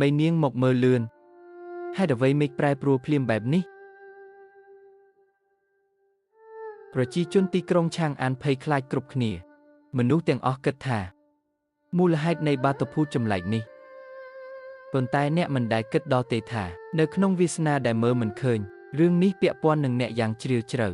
mấy niên một mơ lươn hai đợt vây mịch prai pro phim bẹp níប្រជាជនទីក្រុងឆាងអានភ័យខ្លាចគ្រប់គ្នាមនុស្សទាំងអស់គិតថាមូលហេតុនៃបាតុភូតចម្លែកនេះប៉ុន្តែអ្នកមិនដែលគិតដល់ទេថានៅក្នុងវាសនាដែលមើលមិនឃើញរឿងនេះពាក់ព័ន្ធនឹងអ្នកយ៉ាងជ្រាលជ្រៅ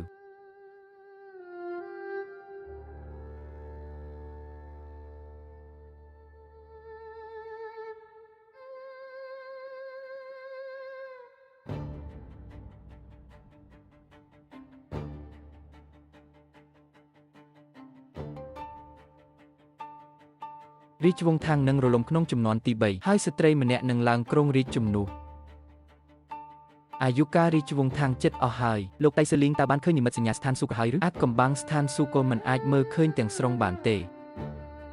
រាជវង្សថាងនឹងរលំក្នុងជំនាន់ទី3ហើយស្ត្រីម្នាក់នឹងឡើងគ្រងរាជជំនួសអាយុកាលរាជវង្សថាងចិត្តអស់ហើយលោកតៃសឺលីងតើបានឃើញនិមិត្តសញ្ញាស្ថានសួគ៌ហើយឬអាចកំបាំងស្ថានសួគ៌ក៏មិនអាចមើលឃើញទាំងស្រុងបានទេ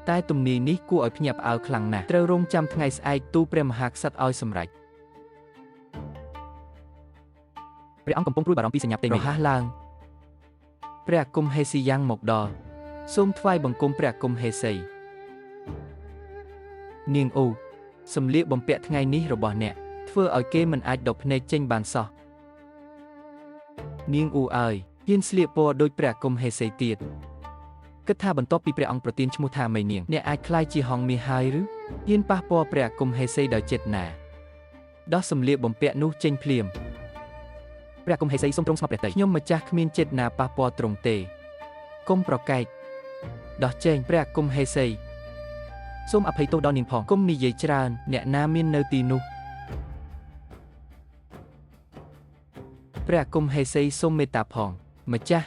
តែទំនាយនេះគួរឲ្យភ្ញាក់ផ្អើលខ្លាំងណាស់ត្រូវរងចាំថ្ងៃស្អែកទូលព្រះមហាក្សត្រឲ្យសម្រេចព្រះអង្គកំពុងព្រួយបារម្ភពីសញ្ញាផ្ទៃមេឃរហ័សឡើងព្រះអាគមហេស៊ីយ៉ាងមកដល់សូមថ្វាយបង្គំព្រះអាគមហេស៊ីនាងអូសម្លៀកបំពាក់ថ្ងៃនេះរបស់អ្នកធ្វើឲ្យគេមិនអាចដកភ្នែកចេញបានសោះនាងអូអើយហ៊ានស្លៀកពណ៌ដូចព្រះអាគមហេសីទៀតគិតថាបន្ទាប់ពីព្រះអង្គប្រទានឈ្មោះថាមេនាងអ្នកអាចក្លាយជាហង្សមាសហើយឬហ៊ានប៉ះពាល់ព្រះអាគមហេសីដោយចេតនាដោះសម្លៀកបំពាក់នោះចេញភ្លាមព្រះអាគមហេសីសូមទ្រង់ស្ងប់ព្រះទ័យខ្ញុំម្ចាស់គ្មានចេតនាប៉ះពាល់ទ្រង់ទេកុំប្រកែកដោះចេញព្រះអាគមហេសីសូមអភ័យទោសដល់នាងផងកុំនិយាយច្រើនអ្នកណាមាននៅទីនោះព្រះអាគមហេសីសូមមេត្តាផងម្ចាស់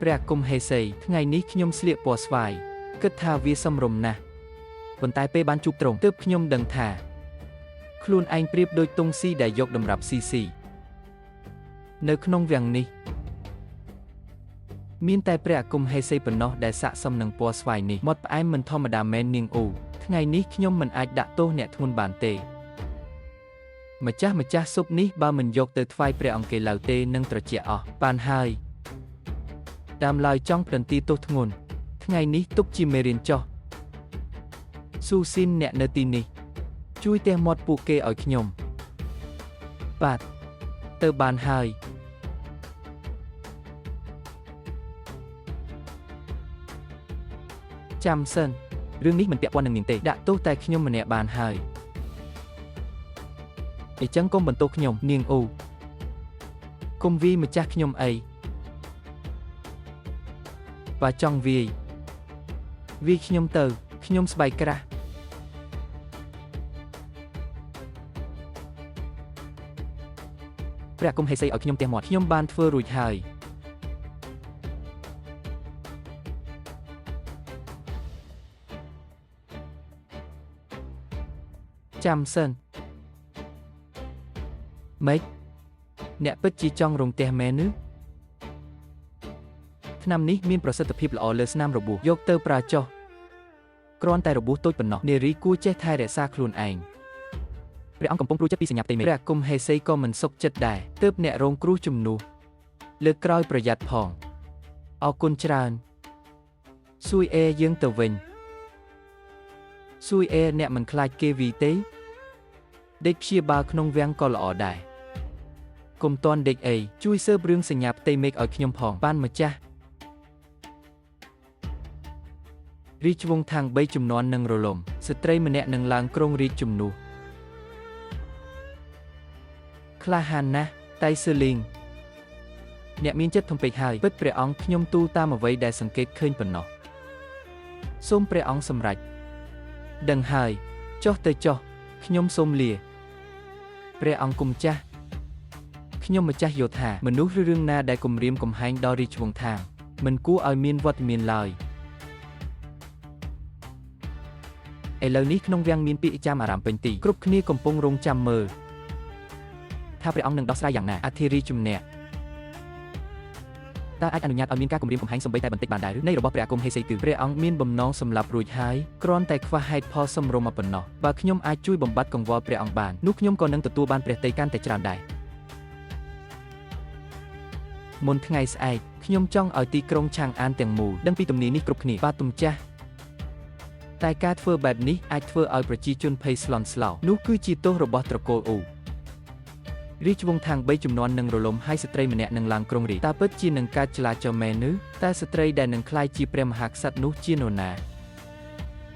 ព្រះអាគមហេសីថ្ងៃនេះខ្ញុំស្លៀកពណ៌ស្វាយគិតថាវាសមរម្យណាស់ប៉ុន្តែពេលបានជួបទ្រង់ទើបខ្ញុំដឹងថាខ្លួនឯងប្រៀបដូចទង់ស៊ីដែលយកតម្រាប់ស៊ីនៅក្នុងវាំងនេះមានតែព្រះអាគមហេសីប៉ុណ្ណោះដែលស័ក្តិសមនឹងពណ៌ស្វាយនេះមាត់ផ្អែមមិនធម្មតាមែននាងអូថ្ងៃនេះខ្ញុំមិនអាចដាក់ទោសអ្នកធ្ងន់បានទេម្ចាស់ស៊ុបនេះបើមិនយកទៅថ្វាយព្រះអង្គេឡៅទេនឹងត្រជាក់អស់បានហើយដើមឡើយចង់ប្រន្ទាទោសធ្ងន់ថ្ងៃនេះទុកជាមេរៀនចោះស៊ូស៊ីនអ្នកនៅទីនេះជួយទះមាត់ពួកគេឲ្យខ្ញុំបាទទៅបានហើយចាំសិនរឿងនេះមិនពាក់ព័ន្ធនឹងនាងទេដាក់ទោសតែខ្ញុំម្នាក់បានហើយអញ្ចឹងកុំបន្ទោសខ្ញុំនាងអូកុំវាយម្ចាស់ខ្ញុំអីបើចង់វាយខ្ញុំទៅខ្ញុំស្បែកក្រាស់ព្រះអាគមហេសីឲ្យខ្ញុំទះមាត់ខ្ញុំបានធ្វើរួចហើយចាំសិនម៉េចអ្នកពិតជាចង់រងទះមែនឬថ្នាំនេះមានប្រសិទ្ធភាពល្អលើស្នាមរបួសយកទៅប្រើចុះគ្រាន់តែរបួសតូចប៉ុណ្ណោះនារីគួរចេះថែរក្សាខ្លួនឯងព្រះអង្គកំពុងព្រួយចិត្តពីសញ្ញាផ្ទៃមេឃព្រះអាគមហេសីក៏មិនសុខចិត្តដែរទើបអ្នករងគ្រោះជំនួសលើកក្រោយប្រយ័ត្នផងអរគុណច្រើនស៊ុយអេយើងទៅវិញស៊ុយអេអ្នកមិនខ្លាចគេវីទេដេកព្យាបាលក្នុងវាំងក៏ល្អដែរកុំតន់ដេកអីជួយស៊ើបរឿងសញ្ញាផ្ទៃមេឃឲ្យខ្ញុំផងបានម្ចាស់រាជវង្សថាង3ជំនាន់នឹងរលំស្ត្រីម្នាក់នឹងឡើងគ្រងរាជជំនួសក្លាហានណាស់តៃសឺលីងអ្នកមានចិត្តធំពេកហើយពិតព្រះអង្គខ្ញុំទូលតាមអ្វីដែលសង្កេតឃើញប៉ុណ្ណោះសូមព្រះអង្គសម្រេចដឹងហើយចុះទៅចុះខ្ញុំសូមលាព្រះអង្គគុំចាស់ខ្ញុំម្ចាស់យោធាមនុស្សឬរឿងណាដែលគំរាមកំហែងដល់រាជវង្សថាងមិនគួរឲ្យមានវត្តមានឡើយឥឡូវនេះក្នុងវាំងមានពាក្យចាំអារាមពេញទីគ្រប់គ្នាកំពុងរងចាំមើលថាព្រះអង្គនឹងដោះស្រាយយ៉ាងណាអធិរាជជំនះត តើអាចអនុញ្ញាតឲ្យមានការគំរាមកំហែងសំបីតែបន្តិចបានដែរឬនៃរបស់ព្រះអាគមហេសេយគឺព្រះអង្គមានបំណងសម្រាប់រួចហើយគ្រាន់តែខ្វះហេតុផលសមរម្យមកប៉ុណ្ណោះបើខ្ញុំអាចជួយបំបត្តិកង្វល់ព្រះអង្គបាននោះខ្ញុំក៏នឹងទទួលបានព្រះទ័យកាន់តែច្រើនដែរមុនថ្ងៃស្អែកខ្ញុំចង់ឲ្យទីក្រុងឆាងអានទាំងមូលដឹងពីទំនាយនេះគ្រប់គ្នាបាទទុំចាស់តែការធ្វើបែបនេះអាចធ្វើឲ្យប្រជាជនភ័យស្លន់ស្លោនោះគឺជាទោសរបស់ត្រកូលអូរាជវង្សខាង3ជំនាន់នឹងរលំហើយស្ត្រីម្នាក់នឹងឡើងគ្រងរាជ្យតើពិតជានឹងកើតចលាចលមែនឬតែស្ត្រីដែលនឹងក្លាយជាព្រះមហាក្សត្រនោះជានរណា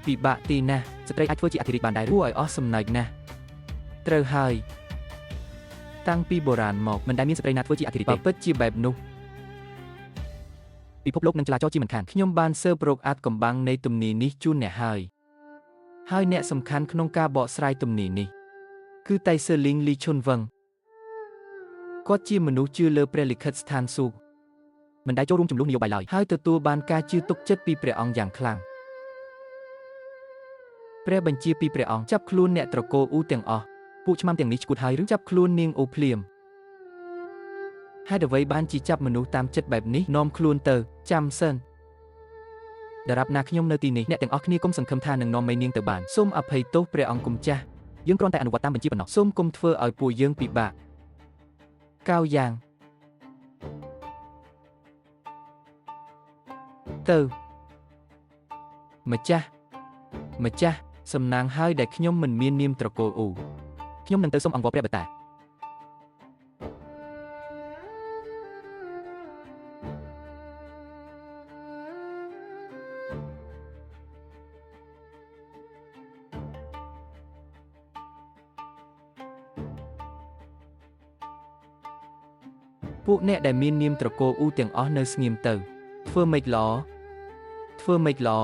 ពិបាកទីណាស់ស្ត្រីអាចធ្វើជាអធិរាជបានដែរគួរឲ្យអស់សំណើចណាស់ត្រូវហើយតាំងពីបុរាណមកមិនដែលមានស្ត្រីណាធ្វើជាអធិរាជទេបើពិតជាបែបនោះពិភពលោកនឹងចលាចលជាមិនខានខ្ញុំបានស៊ើបរកអាថ៌កំបាំងនៃទំនាយនេះជូនអ្នកហើយអ្នកសំខាន់ក្នុងការបកស្រាយទំនាយនេះគឺតៃសឺលីងលីឈុនវឹងគាត់ជាមនុស្សជឿលើព្រះលិខិតស្ថានសួគ៌មិនដែលចូលរួមចំនួននយោបាយឡើយហើយទទួលបានការជឿទុកចិត្តពីព្រះអង្គយ៉ាងខ្លាំងព្រះបញ្ជាពីព្រះអង្គចាប់ខ្លួនអ្នកត្រកូលអ៊ូទាំងអស់ពួកឆ្មាំទាំងនេះឈួតហើយឬចាប់ខ្លួននាងអូភ្លាមហេតុអ្វីបានជាចាប់មនុស្សតាមចិត្តបែបនេះនាំខ្លួនទៅចាំសិនដរាបណាខ្ញុំនៅទីនេះអ្នកទាំងអស់គ្នាកុំសង្ឃឹមថានឹងនាំមេនាងទៅបានសូមអភ័យទោសព្រះអង្គគុំចាស់យើងគ្រាន់តែអនុវត្តតាមបញ្ជាប៉ុណ្ណោះសូមគុំធ្វើឲ្យពួកយើងពិបាកកៅយ៉ាងទៅម្ចាស់សំណាងហើយដែលខ្ញុំមិនមាននាមត្រកូលអ៊ូខ្ញុំនឹងទៅសុំអង្វរព្រះបតាពួកអ្នកដែលមាននាមត្រកូលអ៊ូទាំងអស់នៅស្ងៀមទៅធ្វើម៉េចល្អ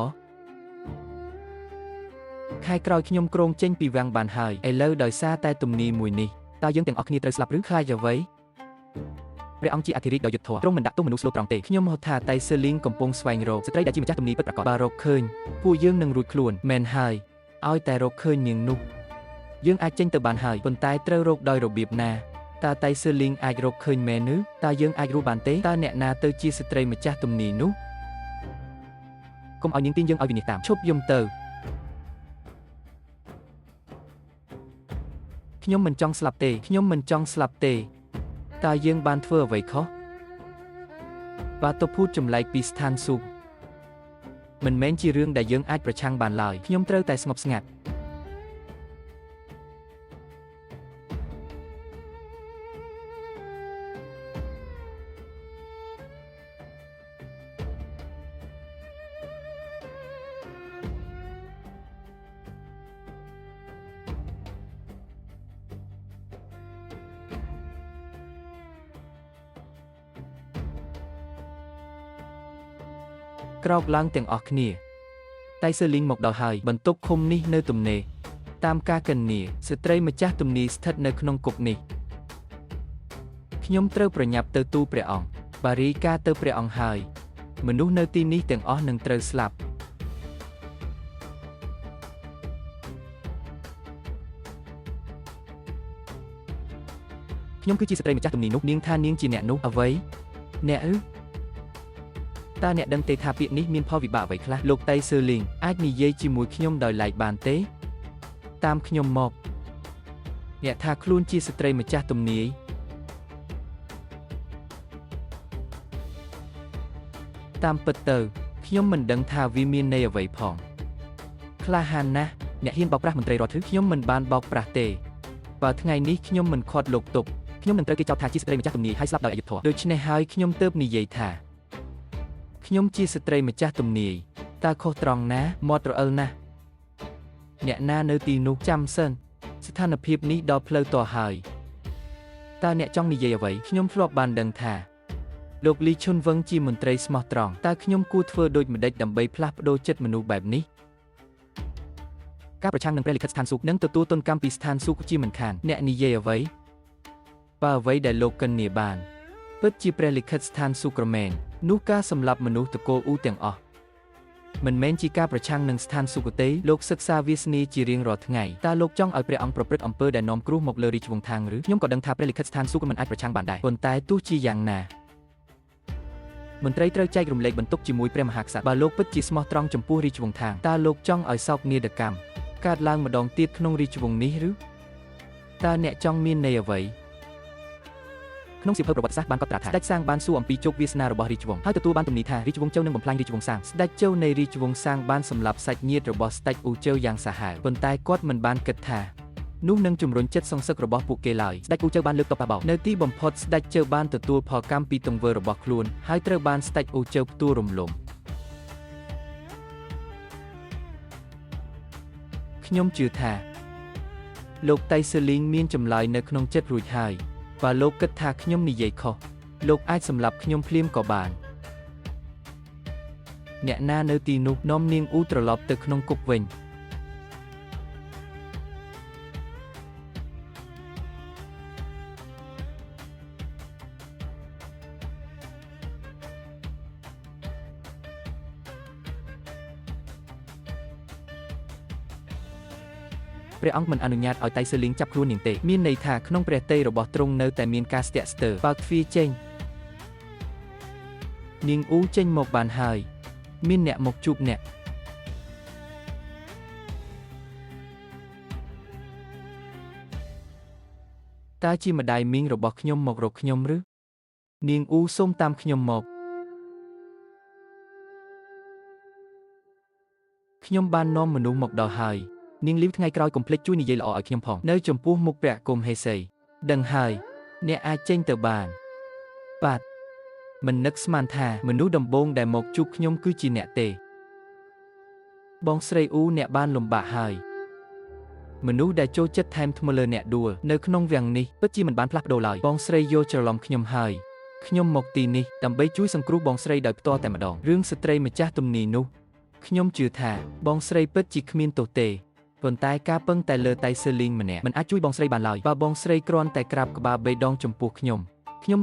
ខែក្រោយខ្ញុំក្រងចេញពីវាំងបានហើយឥឡូវដោយសារតែទំនាយមួយនេះតើយើងទាំងអស់គ្នាត្រូវស្លាប់ឬខ្លាចអ្វីព្រះអង្គជាអធិរាជដ៏យុត្តិធម៌ទ្រង់មិនដាក់ទោសមនុស្សស្លូតត្រង់ទេខ្ញុំហៅថាតៃសឺលីងកំពុងស្វែងរកស្ត្រីដែលជាម្ចាស់ទំនាយពិតប្រាកដបើរកឃើញពួកយើងនឹងរួចខ្លួនមែនហើយឲ្យតែរកឃើញនាងនោះយើងអាចចេញទៅបានហើយប៉ុន្តែត្រូវរកដោយរបៀបណាតើតៃសឺលីងអាចរកឃើញមែនឬតើយើងអាចរស់បានទេតើអ្នកណាទៅជាស្ត្រីម្ចាស់ទំនាយនោះកុំឲ្យនាងទាញយើងឲ្យវិនិច្ឆ័យតាមឈប់យំទៅខ្ញុំមិនចង់ស្លាប់ទេតើយើងបានធ្វើអ្វីខុសបាទទៅพูดចម្លែកពីស្ថានសួគ៌មិនមែនជារឿងដែលយើងអាចប្រឆាំងបានឡើយខ្ញុំត្រូវតែស្ងប់ស្ងាត់ក្រោកឡើងទាំងអស់គ្នាតៃសឺលីងមកដល់ហើយបន្ទប់ឃុំនេះនៅទំនេរតាមការកញ្ញាស្ត្រីម្ចាស់ទំនាយស្ថិតនៅក្នុងគុកនេះខ្ញុំត្រូវប្រញាប់ទៅទូលព្រះអង្គបារីការទៅព្រះអង្គហើយមនុស្សនៅទីនេះទាំងអស់នឹងត្រូវស្លាប់ខ្ញុំគឺជាស្ត្រីម្ចាស់ទំនាយនោះនាងថានាងជាអ្នកនោះអ្វីអ្នកតើអ្នកដឹងទេថាពាក្យនេះមានផលវិបាកអ្វីខ្លះលោកតៃសឺលីងអាចនិយាយជាមួយខ្ញុំដោយឡែកបានទេតាមខ្ញុំមកអ្នកថាខ្លួនជាស្ត្រីម្ចាស់ទំនាយតាមពិតទៅខ្ញុំមិនដឹងថាវាមានន័យអ្វីផងក្លាហានណាស់អ្នកហ៊ានបោកប្រាស់មន្ត្រីរដ្ឋឬខ្ញុំមិនបានបោកប្រាស់ទេបើថ្ងៃនេះខ្ញុំមិនខាត់លោកទុកខ្ញុំនឹងត្រូវគេចោទថាជាស្ត្រីម្ចាស់ទំនាយហើយស្លាប់ដោយអយុត្តិធម៌ដូច្នេះហើយខ្ញុំទើបនិយាយថាខ្ញុំជាស្ត្រីម្ចាស់ទំនាយតើខុសត្រង់ណាមាត់រអិលណាស់អ្នកណានៅទីនោះចាំសិនស្ថានភាពនេះដល់ផ្លូវតហើយតើអ្នកចង់និយាយអ្វីខ្ញុំធ្លាប់បានដឹងថាលោកលីឈុនវឹងជាមន្ត្រីស្មោះត្រង់តើខ្ញុំគួរធ្វើដូចម្ដេចដើម្បីផ្លាស់ប្ដូរចិត្តមនុស្សបែបនេះការប្រឆាំងនឹងព្រះលិខិតស្ថានសួគ៌នឹងទទួលទណ្ឌកម្មពីស្ថានសួគ៌ជាមិនខានអ្នកនិយាយអ្វីបើអ្វីដែលលោកកិននាបានពិតជាព្រះលិខិតស្ថានសួគ៌មែននោះការសម្លាប់មនុស្សតកូលអ៊ូទាំងអស់មិនមែនជាការប្រឆាំងនឹងស្ថានសួគ៌ទេលោកសិក្សាវាសនាជារៀងរាល់ថ្ងៃតើលោកចង់ឲ្យព្រះអង្គប្រព្រឹត្តអំពើដែលនាំគ្រោះមកលើរាជវង្សខាងឬខ្ញុំក៏ដឹងថាព្រះលិខិតស្ថានសួគ៌មិនអាចប្រឆាំងបានដែរប៉ុន្តែទោះជាយ៉ាងណា មន្ត្រីត្រូវចែករំលែកបន្ទុកជាមួយព្រះមហាក្សត្របើលោកពិតជាស្មោះត្រង់ចំពោះរាជវង្សថាងតើលោកចង់ឲ្យសោកនាដកម្មកើតឡើងម្ដងទៀតក្នុងរាជវង្សនេះឬតើអ្នកចង់មានន័យអ្វីក្នុងសៀវភៅប្រវត្តិសាស្ត្របានកត់ត្រាថាស្ដេចសាងបានសួរអំពីជោគវាសនារបស់រាជវង្សហើយទទួលបានទំនាយថារាជវង្សជូវនឹងបំផ្លាញរាជវង្សសាងស្ដេចជូវនៃរាជវង្សសាងបានសម្លាប់សាច់ញាតិរបស់ស្ដេចអ៊ូជូវយ៉ាងសាហាវប៉ុន្តែគាត់មិនបានគិតថានោះនឹងជំរុញចិត្តសងសឹករបស់ពួកគេឡើយស្ដេចអ៊ូជូវបានលើកទ័ពបោកនៅទីបំផុតស្ដេចជូវបានទទួលផលកម្មពីទង្វើរបស់ខ្លួនហើយត្រូវបានស្ដេចអ៊ូជូវផ្ដួលរំលំខ្ញុំជឿថាលោកតៃស៊ឺលីងមានចម្លើយនៅក្នុងចិត្តរួចហើយបើលោកគិតថាខ្ញុំនិយាយខុសលោកអាចសម្លាប់ខ្ញុំភ្លាមក៏បានអ្នកណានៅទីនោះនាំនាងអ៊ូត្រឡប់ទៅក្នុងគុកវិញព្រះអង្គមិនអនុញ្ញាតឲ្យតៃស៊ឺលីងចាប់ខ្លួននាងទេមានន័យថាក្នុងព្រះទ័យរបស់ទ្រង់នៅតែមានការស្ទាក់ស្ទើរបើកទ្វារចេញនាងអ៊ូចេញមកបានហើយមានអ្នកមកជួបអ្នកតើជាម្ដាយមីងរបស់ខ្ញុំមករកខ្ញុំឬនាងអ៊ូសូមតាមខ្ញុំមកខ្ញុំបាននាំមនុស្សមកដល់ហើយនាងលីវថ្ងៃក្រោយកុំភ្លេចជួយនិយាយល្អឲ្យខ្ញុំផងនៅចំពោះមុខព្រះគុំហេសីដឹងហើយអ្នកអាចចេញទៅបានបាទមិននឹកស្មានថាមនុស្សដំបូងដែលមកជួបខ្ញុំគឺជាអ្នកទេបងស្រីអ៊ូអ្នកបានលំបាកហើយមនុស្សដែលចូលចិត្តថែមថ្មលើអ្នកដួលនៅក្នុងវាំងនេះពិតជាមិនបានផ្លាស់ប្ដូរឡើយបងស្រីយល់ច្រឡំខ្ញុំហើយខ្ញុំមកទីនេះដើម្បីជួយសង្គ្រោះបងស្រីដោយផ្ទាល់តែម្ដងរឿងស្ត្រីម្ចាស់ទំនីនោះខ្ញុំជឿថាបងស្រីពិតជាគ្មានទោសទេប៉ុន្តែការពឹងតែលើតៃស៊ឺលីងម្នាក់មិនអាចជួយបងស្រីបានឡើយបើបងស្រីគ្រាន់តែក្រាបក្បាល3ដងចំពោះខ្ញុំ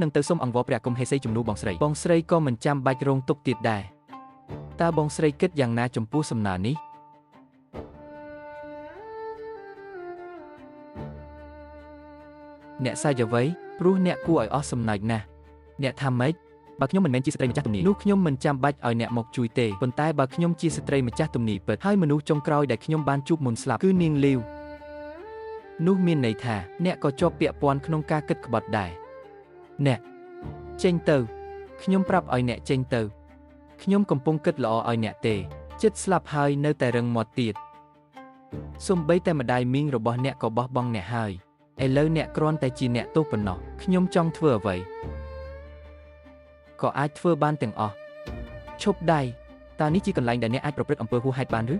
នឹងទៅសុំអង្វរព្រះគុំហេសីជំនួសបងស្រីក៏មិនចាំបាច់រងទុក្ខទៀតដែរតើបងស្រីគិតយ៉ាងណាចំពោះសំណើនេះអ្នកសាយអ្វីព្រោះអ្នកគួរឲ្យអស់សំណើចណាស់អ្នកថាម៉េចបើខ្ញុំមិនមែនជាស្ត្រីម្ចាស់ទំនីនោះខ្ញុំមិនចាំបាច់ឲ្យអ្នកមកជួយទេប៉ុន្តែបើខ្ញុំជាស្ត្រីម្ចាស់ទំនីពិតហើយមនុស្សចុងក្រោយដែលខ្ញុំបានជួបមុនស្លាប់គឺនាងលីវនោះមានន័យថាអ្នកក៏ជាប់ពាក់ព័ន្ធក្នុងការគិតក្បត់ដែរអ្នកចេញទៅខ្ញុំប្រាប់ឲ្យអ្នកចេញទៅខ្ញុំកំពុងគិតល្អឲ្យអ្នកទេចិត្តស្លាប់ហើយនៅតែរឹងមាត់ទៀតសូម្បីតែម្ដាយមីងរបស់អ្នកក៏បោះបង់អ្នកហើយឥឡូវអ្នកគ្រាន់តែជាអ្នកទោសប៉ុណ្ណោះខ្ញុំចង់ធ្វើអ្វីក៏អាចធ្វើបានទាំងអស់ឈប់ដៃតើនេះជាកន្លែងដែលអ្នកអាចប្រព្រឹត្តអំពើហួសហេតុបានឬ